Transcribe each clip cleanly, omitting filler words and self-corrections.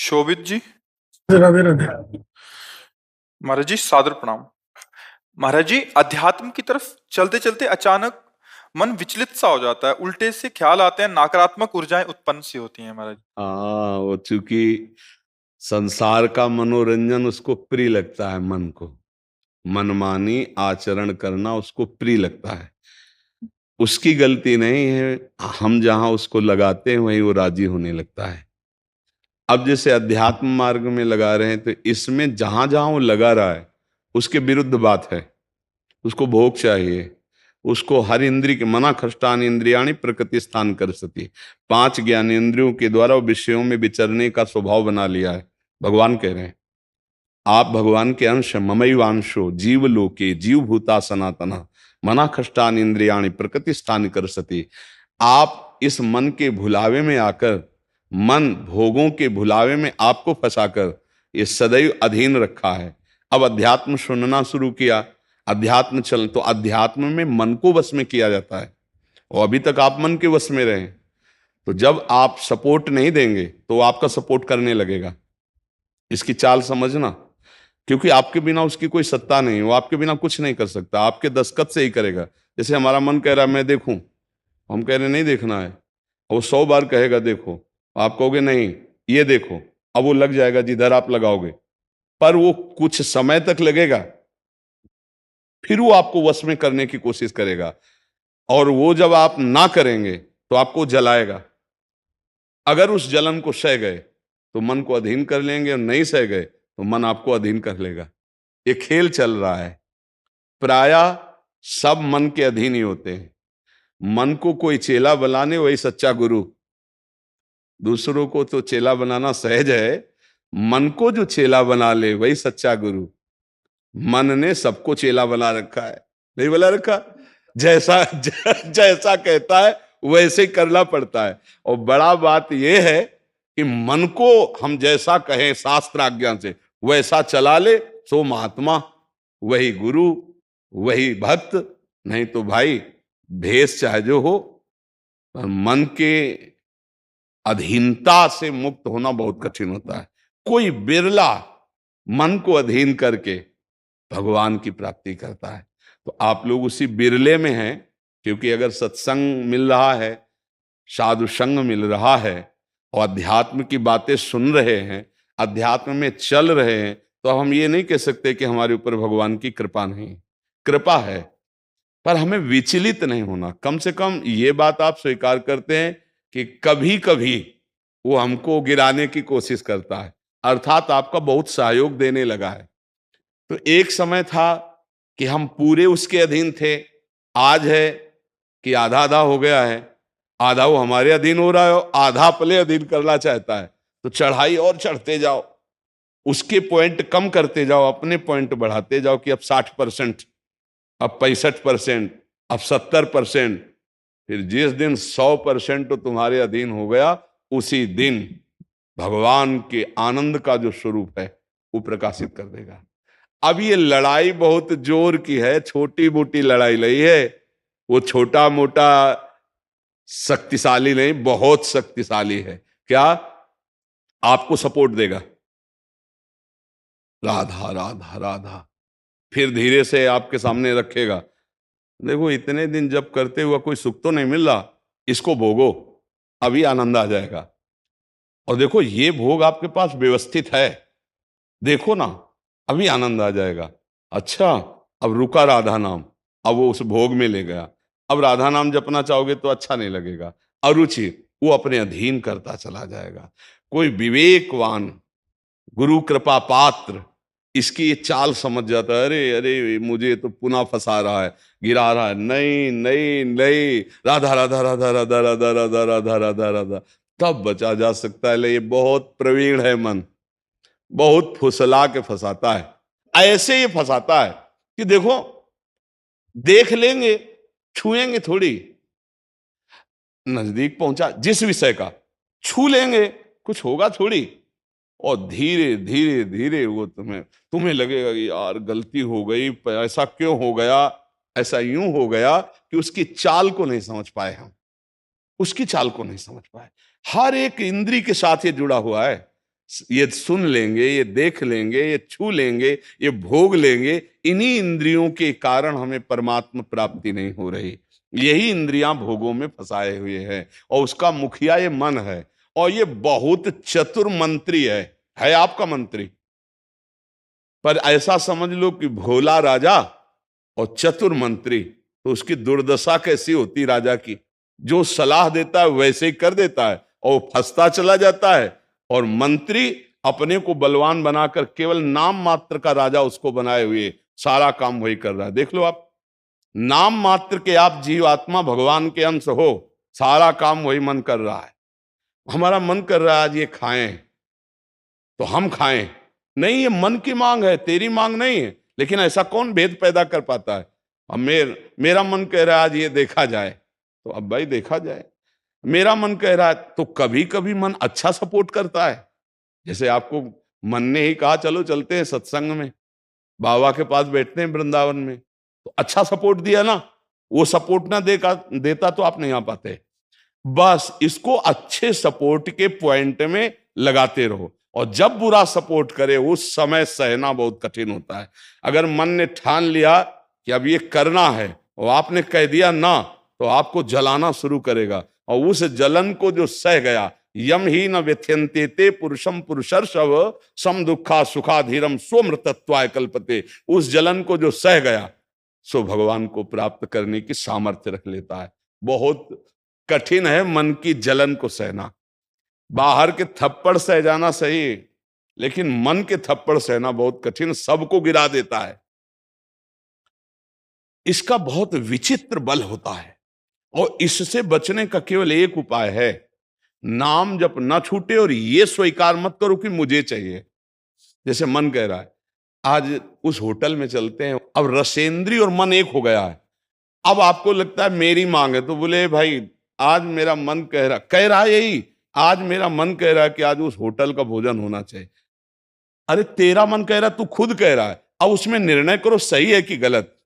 शोभित जी। राधे राधे। महाराज जी सादर प्रणाम। महाराज जी, अध्यात्म की तरफ चलते चलते अचानक मन विचलित सा हो जाता है, उल्टे से ख्याल आते हैं, नकारात्मक ऊर्जाएं उत्पन्न सी होती हैं महाराज। हाँ, वो चूंकि संसार का मनोरंजन उसको प्रिय लगता है, मन को मनमानी आचरण करना उसको प्रिय लगता है। उसकी गलती नहीं है, हम जहां उसको लगाते हैं वहीं वो राजी होने लगता है। अब जैसे अध्यात्म मार्ग में लगा रहे हैं तो इसमें जहां जहां वो लगा रहा है उसके विरुद्ध बात है। उसको भोग चाहिए, उसको हर इंद्रिय के मना खष्टान इंद्रियाणी प्रकृति स्थान कर सती, पांच ज्ञानेंद्रियों के द्वारा वो विषयों में विचरने का स्वभाव बना लिया है। भगवान कह रहे हैं आप भगवान के अंश, ममैवांशो जीव लोके जीव भूता सनातना मना खष्टान इंद्रियाणी प्रकृति स्थान कर सती। आप इस मन के भुलावे में आकर, मन भोगों के भुलावे में आपको फंसाकर ये सदैव अधीन रखा है। अब अध्यात्म सुनना शुरू किया, अध्यात्म चल तो अध्यात्म में मन को वश में किया जाता है और अभी तक आप मन के वश में रहे। तो जब आप सपोर्ट नहीं देंगे तो वो आपका सपोर्ट करने लगेगा। इसकी चाल समझना, क्योंकि आपके बिना उसकी कोई सत्ता नहीं, वो आपके बिना कुछ नहीं कर सकता, आपके दस्तखत से ही करेगा। जैसे हमारा मन कह रहा है मैं देखूं, हम कह रहे नहीं देखना है, और वो 100 बार कहेगा देखो, आप कहोगे नहीं ये देखो, अब वो लग जाएगा जिधर आप लगाओगे, पर वो कुछ समय तक लगेगा, फिर वो आपको वश में करने की कोशिश करेगा। और वो जब आप ना करेंगे तो आपको जलाएगा। अगर उस जलन को सह गए तो मन को अधीन कर लेंगे, और नहीं सह गए तो मन आपको अधीन कर लेगा। ये खेल चल रहा है। प्रायः सब मन के अधीन ही होते हैं। मन को कोई चेला बनाने वही सच्चा गुरु। दूसरों को तो चेला बनाना सहज है, मन को जो चेला बना ले वही सच्चा गुरु। मन ने सबको चेला बना रखा है, नहीं बना रखा? जैसा जैसा कहता है वैसे ही करना पड़ता है। और बड़ा बात यह है कि मन को हम जैसा कहें शास्त्र आज्ञा से वैसा चला ले, सो महात्मा, वही गुरु, वही भक्त। नहीं तो भाई भेष चाहे जो हो, पर मन के अधीनता से मुक्त होना बहुत कठिन होता है। कोई बिरला मन को अधीन करके भगवान की प्राप्ति करता है। तो आप लोग उसी बिरले में हैं, क्योंकि अगर सत्संग मिल रहा है, साधु संग मिल रहा है और अध्यात्म की बातें सुन रहे हैं, अध्यात्म में चल रहे हैं, तो हम ये नहीं कह सकते कि हमारे ऊपर भगवान की कृपा नहीं। कृपा है, पर हमें विचलित नहीं होना। कम से कम ये बात आप स्वीकार करते हैं कि कभी कभी वो हमको गिराने की कोशिश करता है, अर्थात आपका बहुत सहयोग देने लगा है। तो एक समय था कि हम पूरे उसके अधीन थे, आज है कि आधा आधा हो गया है। आधा वो हमारे अधीन हो रहा है, आधा अपने अधीन करना चाहता है। तो चढ़ाई और चढ़ते जाओ, उसके पॉइंट कम करते जाओ, अपने पॉइंट बढ़ाते जाओ कि अब 60%, अब 65%, अब 70%। फिर जिस दिन 100% तो तुम्हारे अधीन हो गया, उसी दिन भगवान के आनंद का जो स्वरूप है वो प्रकाशित कर देगा। अब ये लड़ाई बहुत जोर की है, छोटी मोटी लड़ाई नहीं है। वो छोटा मोटा शक्तिशाली नहीं, बहुत शक्तिशाली है। क्या? आपको सपोर्ट देगा, राधा राधा राधा, फिर धीरे से आपके सामने रखेगा। देखो इतने दिन जब करते हुआ कोई सुख तो नहीं मिल रहा, इसको भोगो, अभी आनंद आ जाएगा। और देखो ये भोग आपके पास व्यवस्थित है, देखो ना, अभी आनंद आ जाएगा। अच्छा, अब रुका राधा नाम, अब वो उस भोग में ले गया। अब राधा नाम जपना चाहोगे तो अच्छा नहीं लगेगा, अरुचि, वो अपने अधीन करता चला जाएगा। कोई विवेकवान गुरु कृपा पात्र इसकी ये चाल समझ जाता है, अरे अरे मुझे तो पुनः फंसा रहा है, गिरा रहा है। नहीं नहीं नहीं, राधा राधा राधा राधा राधा राधा राधा राधा राधा, तब बचा जा सकता है। ले ये बहुत प्रवीण है मन, बहुत फुसला के फंसाता है। ऐसे ही फंसाता है कि देखो देख लेंगे, छुएंगे थोड़ी, नजदीक पहुंचा जिस विषय का, छू लेंगे, कुछ होगा थोड़ी। और धीरे धीरे धीरे वो तुम्हें लगेगा कि यार गलती हो गई, ऐसा क्यों हो गया, ऐसा यूं हो गया कि उसकी चाल को नहीं समझ पाए हम, उसकी चाल को नहीं समझ पाए। हर एक इंद्री के साथ ये जुड़ा हुआ है। ये सुन लेंगे, ये देख लेंगे, ये छू लेंगे, ये भोग लेंगे, इन्हीं इंद्रियों के कारण हमें परमात्मा प्राप्ति नहीं हो रही। यही इंद्रियां भोगों में फंसाए हुए हैं और उसका मुखिया ये मन है और ये बहुत चतुर मंत्री है आपका मंत्री। पर ऐसा समझ लो कि भोला राजा और चतुर मंत्री, तो उसकी दुर्दशा कैसी होती राजा की। जो सलाह देता है वैसे ही कर देता है और वो फंसता चला जाता है, और मंत्री अपने को बलवान बनाकर केवल नाम मात्र का राजा उसको बनाए हुए सारा काम वही कर रहा है। देख लो आप, नाम मात्र के आप जीवात्मा भगवान के अंश हो, सारा काम वही मन कर रहा है। हमारा मन कर रहा है आज ये खाएं तो हम खाएं, नहीं, ये मन की मांग है, तेरी मांग नहीं है। लेकिन ऐसा कौन भेद पैदा कर पाता है। अब मेरा मन कह रहा है आज ये देखा जाए, तो अब भाई देखा जाए। मेरा मन कह रहा है, तो कभी कभी मन अच्छा सपोर्ट करता है। जैसे आपको मन ने ही कहा चलो चलते हैं सत्संग में, बाबा के पास बैठते हैं वृंदावन में, तो अच्छा सपोर्ट दिया ना। वो सपोर्ट ना देता तो आप नहीं आ पाते। बस इसको अच्छे सपोर्ट के पॉइंट में लगाते रहो, और जब बुरा सपोर्ट करे उस समय सहना बहुत कठिन होता है। अगर मन ने ठान लिया कि अब ये करना है और आपने कह दिया ना, तो आपको जलाना शुरू करेगा, और उस जलन को जो सह गया, यम ही न व्यथ्यन्ते ते पुरुषम पुरुषर्षव सम दुखा सुखाधीरम स्वमृतत्वाय कल्पते, उस जलन को जो सह गया सो भगवान को प्राप्त करने की सामर्थ्य रख लेता है। बहुत कठिन है मन की जलन को सहना। बाहर के थप्पड़ सह जाना सही, लेकिन मन के थप्पड़ सहना बहुत कठिन, सबको गिरा देता है। इसका बहुत विचित्र बल होता है, और इससे बचने का केवल एक उपाय है, नाम जप न छूटे और ये स्वीकार मत करो कि मुझे चाहिए। जैसे मन कह रहा है आज उस होटल में चलते हैं, अब रसेंद्री और मन एक हो गया है। अब आपको लगता है मेरी मांग है, तो बोले भाई आज मेरा मन कह रहा है यही, आज मेरा मन कह रहा है कि आज उस होटल का भोजन होना चाहिए। अरे तेरा मन कह रहा है, तू खुद कह रहा है, अब उसमें निर्णय करो सही है कि गलत।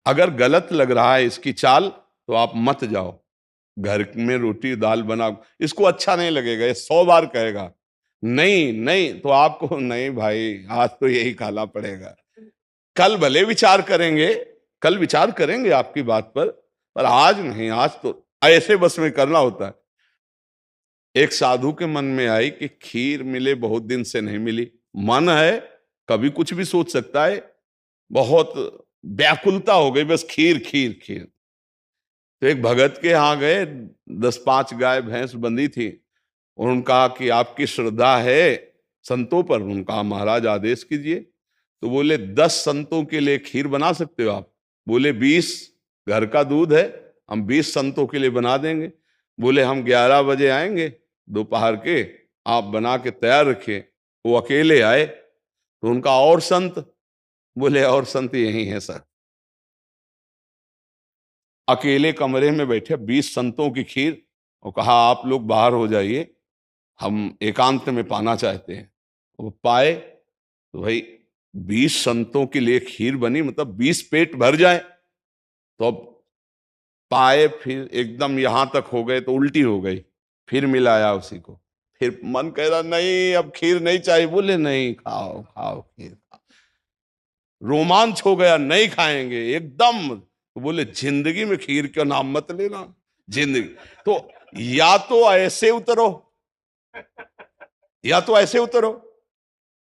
अगर गलत लग रहा है इसकी चाल, तो आप मत जाओ। घर में रोटी दाल बनाओ, इसको अच्छा नहीं लगेगा, ये 100 बार कहेगा नहीं नहीं, तो आपको नहीं भाई आज तो यही खाना पड़ेगा। कल भले विचार करेंगे, कल विचार करेंगे आपकी बात पर आज नहीं, आज तो ऐसे बस में करना होता है। एक साधु के मन में आई कि खीर मिले, बहुत दिन से नहीं मिली, मन है कभी कुछ भी सोच सकता है, बहुत व्याकुलता हो गई, बस खीर खीर खीर। तो एक भगत के यहाँ गए, 10-5 गाय भैंस बंधी थी, उन्होंने कहा कि आपकी श्रद्धा है संतों पर। उन्होंने कहा महाराज आदेश कीजिए। तो बोले 10 संतों के लिए खीर बना सकते हो आप? बोले 20, घर का दूध है, हम 20 संतों के लिए बना देंगे। बोले हम 11 बजे आएंगे दोपहर के, आप बना के तैयार रखिए। वो अकेले आए, तो उनका और संत? बोले और संत यही है सर। अकेले कमरे में बैठे 20 संतों की खीर, और कहा आप लोग बाहर हो जाइए, हम एकांत में पाना चाहते हैं। वो पाए, तो भाई 20 संतों के लिए खीर बनी, मतलब 20 पेट भर जाए। तो अब पाए, फिर एकदम यहां तक हो गए तो उल्टी हो गई, फिर मिलाया उसी को, फिर मन कह रहा नहीं अब खीर नहीं चाहिए। बोले नहीं, खाओ खाओ खीर खाओ। रोमांच हो गया, नहीं खाएंगे एकदम। तो बोले जिंदगी में खीर का नाम मत लेना, जिंदगी। तो या तो ऐसे उतरो, या तो ऐसे उतरो।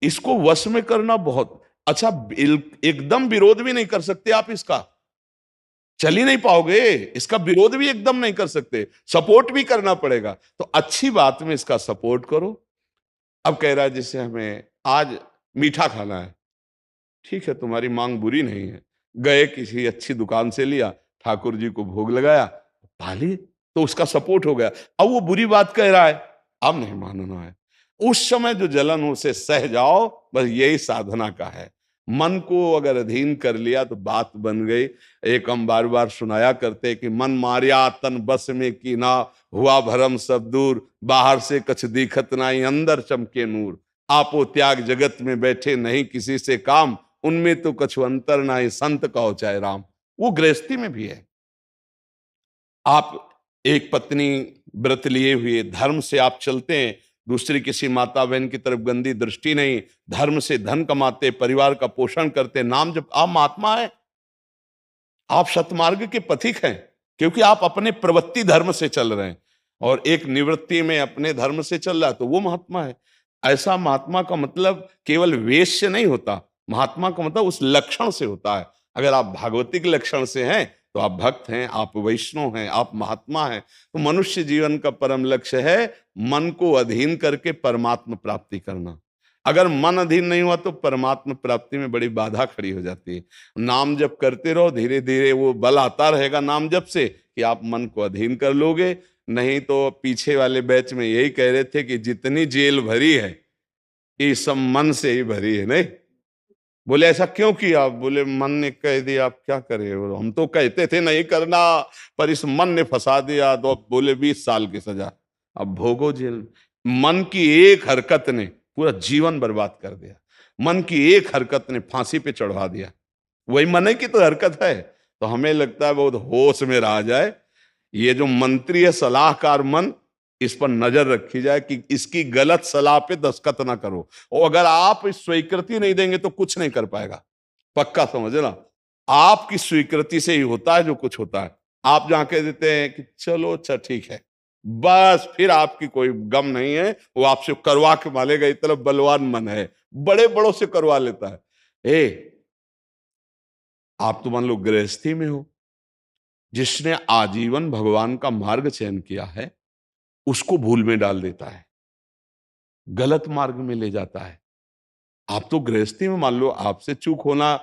इसको वश में करना बहुत अच्छा। एकदम विरोध भी नहीं कर सकते आप इसका, चल ही नहीं पाओगे। इसका विरोध भी एकदम नहीं कर सकते, सपोर्ट भी करना पड़ेगा। तो अच्छी बात में इसका सपोर्ट करो। अब कह रहा है जैसे हमें आज मीठा खाना है, ठीक है तुम्हारी मांग बुरी नहीं है। गए किसी अच्छी दुकान से लिया, ठाकुर जी को भोग लगाया, पाली, तो उसका सपोर्ट हो गया। अब वो बुरी बात कह रहा है, अब नहीं मानना है। उस समय जो जलन हो उसे सह जाओ, बस यही साधना का है। मन को अगर अधीन कर लिया तो बात बन गई। एक हम बार बार सुनाया करते कि मन मारिया तन बस में की ना, हुआ भरम सब दूर, बाहर से कछ दिखत नाई, अंदर चमके नूर। आपो त्याग जगत में बैठे नहीं किसी से काम, उनमें तो कछु अंतर नाई, संत कहो चाहे राम। वो गृहस्थी में भी है। आप एक पत्नी व्रत लिए हुए धर्म से आप चलते हैं, दूसरी किसी माता बहन की तरफ गंदी दृष्टि नहीं, धर्म से धन कमाते, परिवार का पोषण करते, नाम जब आप महात्मा है, आप सतमार्ग के पथिक हैं, क्योंकि आप अपने प्रवृत्ति धर्म से चल रहे हैं और एक निवृत्ति में अपने धर्म से चल रहा है, तो वो महात्मा है। ऐसा महात्मा का मतलब केवल वेश से नहीं होता, महात्मा का मतलब उस लक्षण से होता है। अगर आप भागवतिक लक्षण से हैं तो आप भक्त हैं, आप वैष्णव हैं, आप महात्मा हैं। तो मनुष्य जीवन का परम लक्ष्य है मन को अधीन करके परमात्मा प्राप्ति करना। अगर मन अधीन नहीं हुआ तो परमात्मा प्राप्ति में बड़ी बाधा खड़ी हो जाती है। नाम जप करते रहो, धीरे धीरे वो बल आता रहेगा नाम जप से कि आप मन को अधीन कर लोगे। नहीं तो पीछे वाले बैच में यही कह रहे थे कि जितनी जेल भरी है ये सब मन से ही भरी है। नहीं बोले ऐसा क्यों किया? बोले मन ने कह दिया, आप क्या करें, और हम तो कहते थे नहीं करना, पर इस मन ने फंसा दिया, तो बोले 20 साल की सजा, अब भोगो जेल। मन की एक हरकत ने पूरा जीवन बर्बाद कर दिया, मन की एक हरकत ने फांसी पे चढ़वा दिया। वही मन की तो हरकत है। तो हमें लगता है बहुत होश में रहा जाए, ये जो मंत्री है सलाहकार मन, इस पर नजर रखी जाए कि इसकी गलत सलाह पे दस्तखत ना करो। और अगर आप इस स्वीकृति नहीं देंगे तो कुछ नहीं कर पाएगा, पक्का समझना। आपकी स्वीकृति से ही होता है जो कुछ होता है। आप जहां कह देते हैं कि चलो अच्छा ठीक है, बस फिर आपकी कोई गम नहीं है, वो आपसे करवा के मालेगा। इतना बलवान मन है, बड़े बड़ों से करवा लेता है। आप तो मान लो गृहस्थी में हो, जिसने आजीवन भगवान का मार्ग चयन किया है उसको भूल में डाल देता है, गलत मार्ग में ले जाता है। आप तो गृहस्थी में मान लो आपसे चूक होना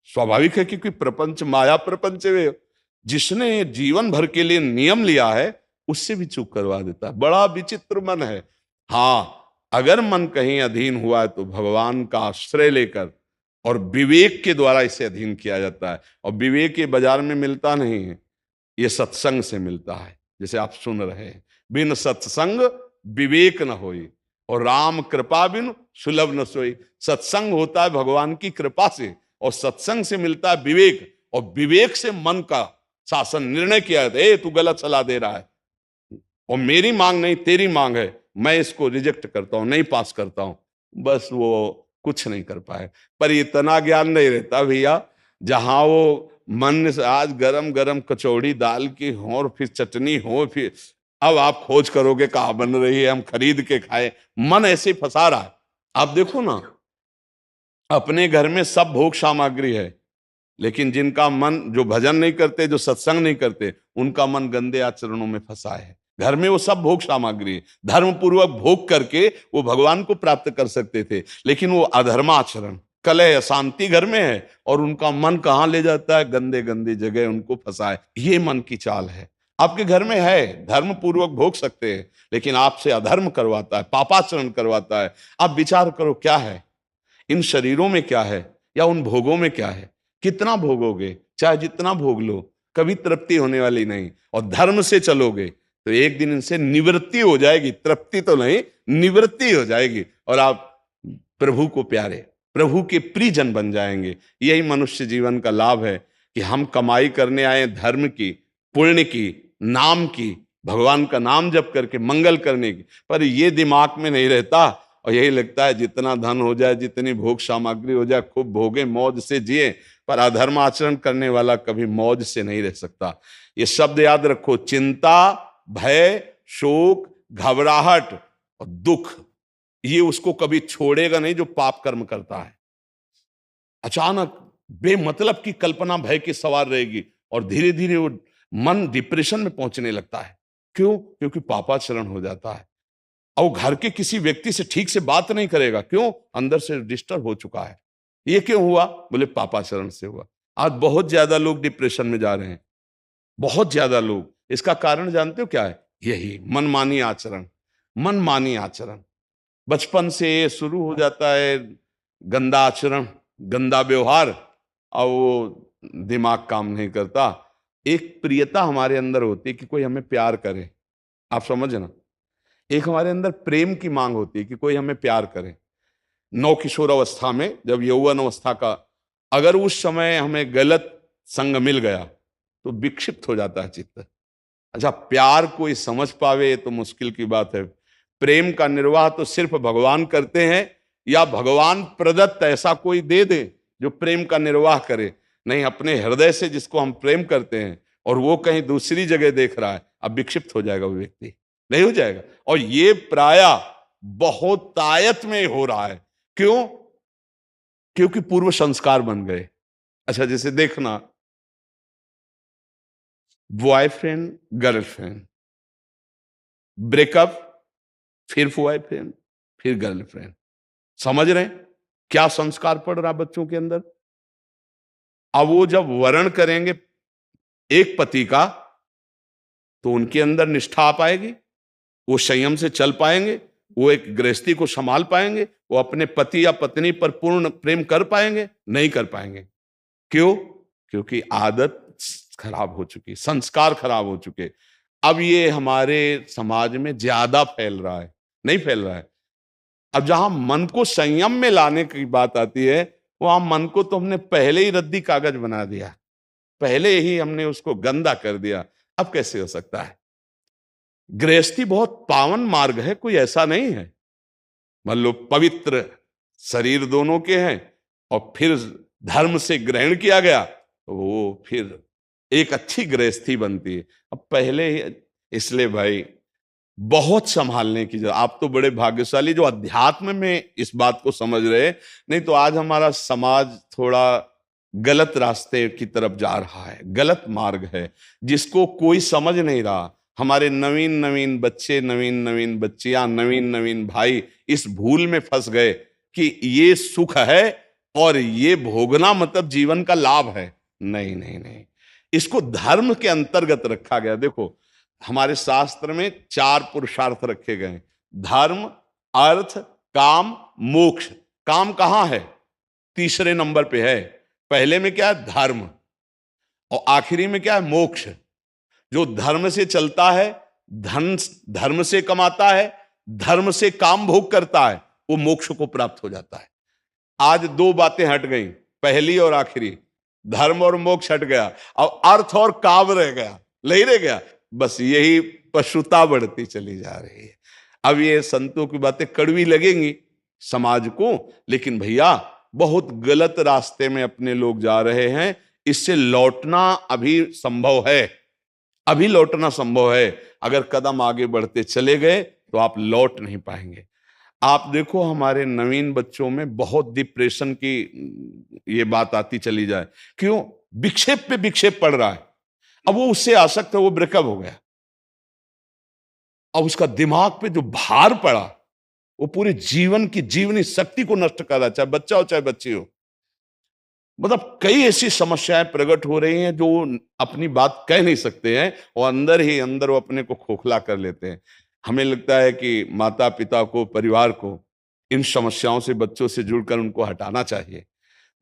स्वाभाविक है, क्योंकि प्रपंच माया प्रपंच में जिसने जीवन भर के लिए नियम लिया है उससे भी चूक करवा देता है। बड़ा विचित्र मन है। हाँ, अगर मन कहीं अधीन हुआ है तो भगवान का आश्रय लेकर और विवेक के द्वारा इसे अधीन किया जाता है। और विवेक ये बाजार में मिलता नहीं है, ये सत्संग से मिलता है। जैसे आप सुन रहे हैं, बिन सत्संग विवेक न होई और राम कृपा बिन सुलभ न सोई। सत्संग होता है भगवान की कृपा से, और सत्संग से मिलता है विवेक, और विवेक से मन का शासन। निर्णय किया जाता है, तू गलत सलाह दे रहा है और मेरी मांग नहीं तेरी मांग है, मैं इसको रिजेक्ट करता हूं, नहीं पास करता हूं। बस वो कुछ नहीं कर पाए। पर इतना ज्ञान नहीं रहता भैया, जहां वो मन से आज गरम गरम कचौड़ी दाल की हो और फिर चटनी हो, फिर अब आप खोज करोगे कहाँ बन रही है, हम खरीद के खाए। मन ऐसे ही फंसा रहा है। आप देखो ना, अपने घर में सब भोग सामग्री है, लेकिन जिनका मन, जो भजन नहीं करते, जो सत्संग नहीं करते, उनका मन गंदे आचरणों में फंसा है। घर में वो सब भोग सामग्री, धर्म पूर्वक भोग करके वो भगवान को प्राप्त कर सकते थे, लेकिन वो अधर्माचरण, कलह, अशांति घर में है, और उनका मन कहां ले जाता है? गंदे गंदे जगह उनको फंसाए। ये मन की चाल है। आपके घर में है, धर्म पूर्वक भोग सकते हैं, लेकिन आपसे अधर्म करवाता है, पापाचरण करवाता है। आप विचार करो क्या है इन शरीरों में, क्या है, या उन भोगों में क्या है? कितना भोगोगे? चाहे जितना भोग लो, कभी तृप्ति होने वाली नहीं। और धर्म से चलोगे तो एक दिन इनसे निवृत्ति हो जाएगी, तृप्ति तो नहीं, निवृत्ति हो जाएगी, और आप प्रभु को प्यारे, प्रभु के प्रियजन बन जाएंगे। यही मनुष्य जीवन का लाभ है कि हम कमाई करने आए धर्म की, पुण्य की, नाम की, भगवान का नाम जप करके मंगल करने की, पर ये दिमाग में नहीं रहता। और यही लगता है जितना धन हो जाए, जितनी भोग सामग्री हो जाए, खूब भोगे, मौज से जिए। पर अधर्म आचरण करने वाला कभी मौज से नहीं रह सकता। ये शब्द याद रखो, चिंता, भय, शोक, घबराहट और दुख, ये उसको कभी छोड़ेगा नहीं जो पाप कर्म करता है। अचानक बेमतलब की कल्पना भय की सवार रहेगी और धीरे धीरे वो मन डिप्रेशन में पहुंचने लगता है। क्यों? क्योंकि पापाचरण हो जाता है। और घर के किसी व्यक्ति से ठीक से बात नहीं करेगा। क्यों? अंदर से डिस्टर्ब हो चुका है। ये क्यों हुआ? बोले पापाचरण से हुआ। आज बहुत ज्यादा लोग डिप्रेशन में जा रहे हैं, बहुत ज्यादा लोग। इसका कारण जानते हो क्या है? यही मनमानी आचरण। मनमानी आचरण बचपन से शुरू हो जाता है, गंदा आचरण, गंदा व्यवहार, और वो दिमाग काम नहीं करता। एक प्रियता हमारे अंदर होती है कि कोई हमें प्यार करे, आप समझ ना। एक हमारे अंदर प्रेम की मांग होती है कि कोई हमें प्यार करे। नौ किशोर अवस्था में, जब यौवन अवस्था का, अगर उस समय हमें गलत संग मिल गया तो विक्षिप्त हो जाता है चित्त। अच्छा, प्यार कोई समझ पावे तो मुश्किल की बात है। प्रेम का निर्वाह तो सिर्फ भगवान करते हैं, या भगवान प्रदत्त ऐसा कोई दे दे जो प्रेम का निर्वाह करे। नहीं, अपने हृदय से जिसको हम प्रेम करते हैं और वो कहीं दूसरी जगह देख रहा है, अब विक्षिप्त हो जाएगा वो व्यक्ति, नहीं हो जाएगा। और ये प्रायः बहुत तायत में हो रहा है। क्यों? क्योंकि पूर्व संस्कार बन गए। अच्छा, जैसे देखना, बॉयफ्रेंड गर्लफ्रेंड, ब्रेकअप, फिर बॉयफ्रेंड, फिर गर्लफ्रेंड। समझ रहे हैं क्या संस्कार पड़ रहा बच्चों के अंदर? अब वो जब वर्ण करेंगे एक पति का, तो उनके अंदर निष्ठा आ पाएगी, वो संयम से चल पाएंगे, वो एक गृहस्थी को संभाल पाएंगे, वो अपने पति या पत्नी पर पूर्ण प्रेम कर पाएंगे? नहीं कर पाएंगे। क्यों? क्योंकि आदत खराब हो चुकी, संस्कार खराब हो चुके। अब ये हमारे समाज में ज्यादा फैल रहा है, नहीं फैल रहा है। अब जहां मन को संयम में लाने की बात आती है, वहां मन को तो हमने पहले ही रद्दी कागज बना दिया, पहले ही हमने उसको गंदा कर दिया। अब कैसे हो सकता है? गृहस्थी बहुत पावन मार्ग है, कोई ऐसा नहीं है। मान लो पवित्र शरीर दोनों के हैं और फिर धर्म से ग्रहण किया गया, तो वो फिर एक अच्छी गृहस्थी बनती है। अब पहले ही, इसलिए भाई बहुत संभालने की जरूरत। आप तो बड़े भाग्यशाली जो अध्यात्म में इस बात को समझ रहे, नहीं तो आज हमारा समाज थोड़ा गलत रास्ते की तरफ जा रहा है, गलत मार्ग है जिसको कोई समझ नहीं रहा। हमारे नवीन नवीन बच्चे, नवीन नवीन बच्चियां, नवीन नवीन भाई इस भूल में फंस गए कि ये सुख है और ये भोगना मतलब जीवन का लाभ है। नहीं नहीं नहीं, इसको धर्म के अंतर्गत रखा गया। देखो, हमारे शास्त्र में 4 पुरुषार्थ रखे गए, धर्म, अर्थ, काम, मोक्ष। काम कहां है? तीसरे नंबर पे है। पहले में क्या है? धर्म, और आखिरी में क्या है? मोक्ष। जो धर्म से चलता है, धन धर्म से कमाता है, धर्म से काम भोग करता है, वो मोक्ष को प्राप्त हो जाता है। आज 2 बातें हट गई, पहली और आखिरी, धर्म और मोक्ष हट गया, अब अर्थ और काम रह गया, नहीं रह गया। बस यही पशुता बढ़ती चली जा रही है। अब ये संतों की बातें कड़वी लगेंगी समाज को, लेकिन भैया बहुत गलत रास्ते में अपने लोग जा रहे हैं। इससे लौटना अभी संभव है, अभी लौटना संभव है। अगर कदम आगे बढ़ते चले गए तो आप लौट नहीं पाएंगे। आप देखो, हमारे नवीन बच्चों में बहुत डिप्रेशन की ये बात आती चली जाए। क्यों? विक्षेप पे विक्षेप पड़ रहा है। अब वो उससे आसक्त है, वो ब्रेकअप हो गया, अब उसका दिमाग पे जो भार पड़ा वो पूरे जीवन की जीवनी शक्ति को नष्ट कर रहा है, चाहे बच्चा हो चाहे बच्ची हो। मतलब कई ऐसी समस्याएं प्रकट हो रही हैं जो अपनी बात कह नहीं सकते हैं और अंदर ही अंदर वो अपने को खोखला कर लेते हैं। हमें लगता है कि माता पिता को, परिवार को इन समस्याओं से, बच्चों से जुड़कर उनको हटाना चाहिए,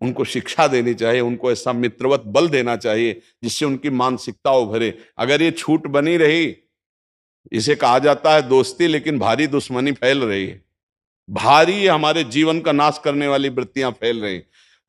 उनको शिक्षा देनी चाहिए, उनको ऐसा मित्रवत बल देना चाहिए जिससे उनकी मानसिकता उभरे। अगर ये छूट बनी रही, इसे कहा जाता है दोस्ती, लेकिन भारी दुश्मनी फैल रही है, भारी हमारे जीवन का नाश करने वाली वृत्तियां फैल रही।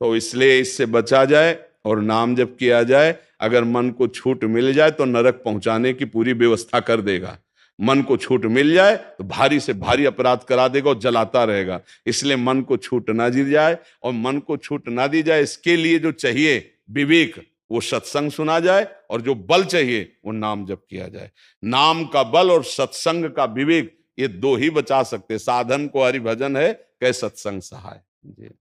तो इसलिए इससे बचा जाए और नाम जप किया जाए। अगर मन को छूट मिल जाए तो नरक पहुंचाने की पूरी व्यवस्था कर देगा। मन को छूट मिल जाए तो भारी से भारी अपराध करा देगा और जलाता रहेगा। इसलिए मन को छूट ना दी जाए, और मन को छूट ना दी जाए इसके लिए जो चाहिए विवेक, वो सत्संग सुना जाए, और जो बल चाहिए वो नाम जप किया जाए। नाम का बल और सत्संग का विवेक, ये 2 ही बचा सकते। साधन को हरि भजन है, कै सत्संग सहाय। जी।